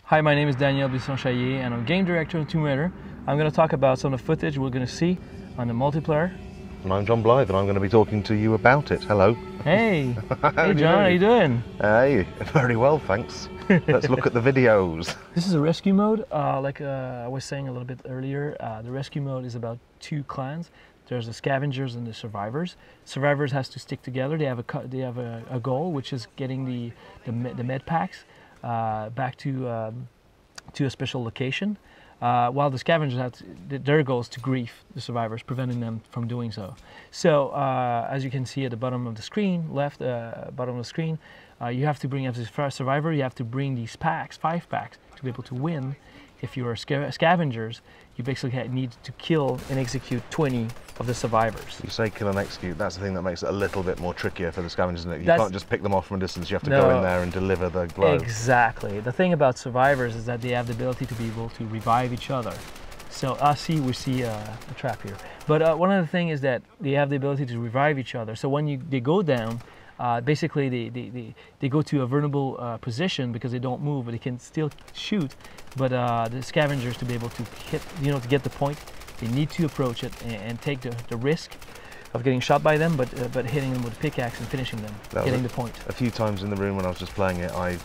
Hi, my name is Daniel Bisson-Chaillet and I'm game director of Tomb Raider. I'm going to talk about some of the footage we're going to see on the multiplayer. And I'm John Blythe and I'm going to be talking to you about it. Hello. Hey. Hey John, how you doing? Hey, very well, thanks. Let's look at the videos. This is a rescue mode. Like I was saying a little bit earlier, the rescue mode is about two clans. There's the scavengers and the survivors. Survivors has to stick together. They have a goal, which is getting the med packs back to a special location, while the scavengers their goal is to grief the survivors, preventing them from doing so. So as you can see at the bottom of the screen, bottom of the screen, you have to bring, as a survivor, you have to bring these packs, 5 packs, to be able to win. If you are scavengers, you basically need to kill and execute 20 of the survivors. You say kill and execute, that's the thing that makes it a little bit more trickier for the scavengers, isn't it? You can't just pick them off from a distance, you have to go in there and deliver the blow. Exactly. The thing about survivors is that they have the ability to be able to revive each other. So we see a trap here. But one of the things is that they have the ability to revive each other. So when they go down, basically they go to a vulnerable position because they don't move, but they can still shoot. But the scavengers, to be able to hit, to get the point, they need to approach it and take the risk of getting shot by them, but hitting them with a pickaxe and finishing them, getting the point. A few times in the room when I was just playing it, I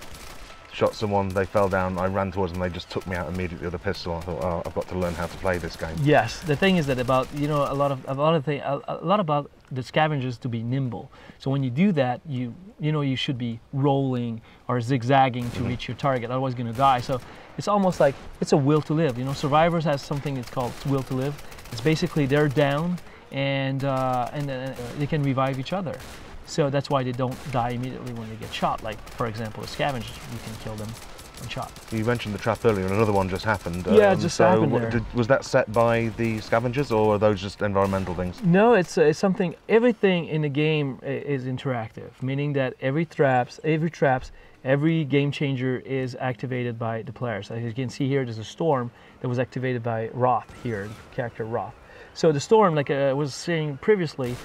shot someone, they fell down, I ran towards them, they just took me out immediately with a pistol. I thought, oh, I've got to learn how to play this game. Yes, the thing is that about a lot about the scavengers to be nimble. So when you do that, you should be rolling or zigzagging to reach your target. Otherwise, you're going to die. So it's almost like it's a will to live. Survivors has something that's called will to live. It's basically they're down and they can revive each other. So that's why they don't die immediately when they get shot. Like, for example, the scavengers, you can kill them one shot. You mentioned the trap earlier, and another one just happened. Yeah, it just happened there. Was that set by the scavengers, or are those just environmental things? No, it's something. Everything in the game is interactive, meaning that every game changer is activated by the players. As you can see here, there's a storm that was activated by Roth here, the character Roth. So the storm, like I was saying previously,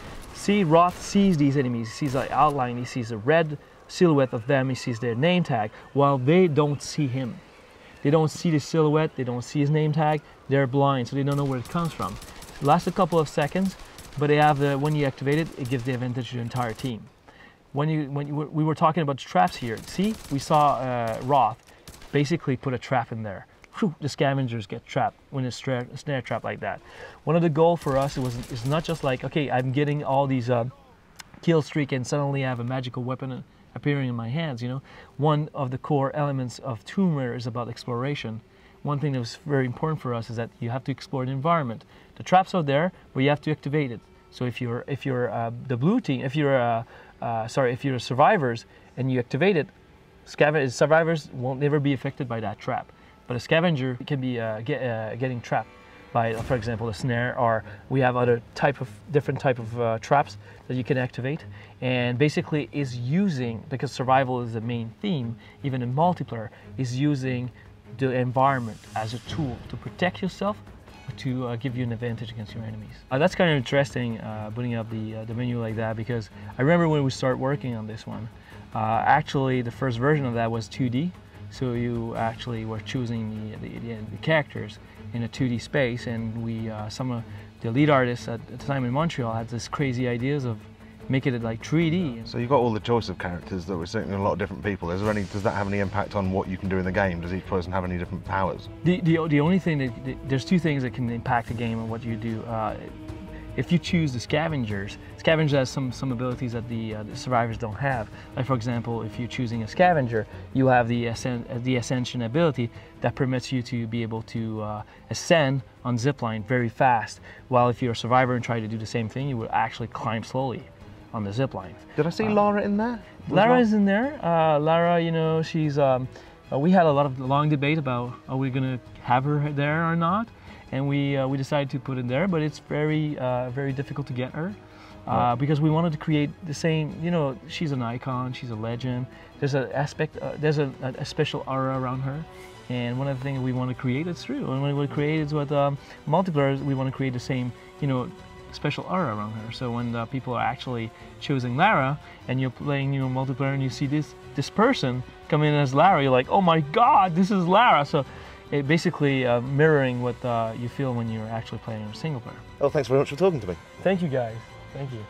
Roth sees these enemies, he sees the outline, he sees a red silhouette of them, he sees their name tag, while they don't see him. They don't see the silhouette, they don't see his name tag, they're blind, so they don't know where it comes from. It lasts a couple of seconds, but they have when you activate it, it gives the advantage to the entire team. We were talking about traps here, see, we saw Roth basically put a trap in there. The scavengers get trapped when it's a snare trap like that. One of the goals for us is not just like, okay, I'm getting all these kill streak and suddenly I have a magical weapon appearing in my hands. One of the core elements of Tomb Raider is about exploration. One thing that was very important for us is that you have to explore the environment. The traps are there, but you have to activate it. So if you're the blue team, if you're survivors and you activate it, survivors won't never be affected by that trap. But a scavenger can be getting trapped by, for example, a snare, or we have other different type of traps that you can activate. And basically is using, because survival is the main theme, even in multiplayer, is using the environment as a tool to protect yourself, to give you an advantage against your enemies. That's kind of interesting, putting up the menu like that, because I remember when we started working on this one, actually the first version of that was 2D. So you actually were choosing the characters in a 2D space, and some of the lead artists at the time in Montreal had this crazy ideas of making it like 3D. So you've got all the choice of characters that we're seeing in a lot of different people. Does that have any impact on what you can do in the game? Does each person have any different powers? The only thing there's two things that can impact the game and what you do. If you choose the scavengers has some abilities that the survivors don't have. Like, for example, if you're choosing a scavenger, you have the ascension ability that permits you to be able to ascend on zipline very fast. While if you're a survivor and try to do the same thing, you will actually climb slowly on the zipline. Did I see Lara in there? Lara is in there. Lara, she's. We had a lot of long debate about are we gonna have her there or not. And we decided to put it there, but it's very difficult to get her because we wanted to create the same. She's an icon, she's a legend. There's an aspect, there's a special aura around her, and one of the things we want to create is true. And what we want to create is with multiplayer. We want to create the same, special aura around her. So when people are actually choosing Lara and you're playing multiplayer and you see this person come in as Lara, you're like, oh my god, this is Lara. So it basically mirroring what you feel when you're actually playing single player. Well, thanks very much for talking to me. Thank you guys. Thank you.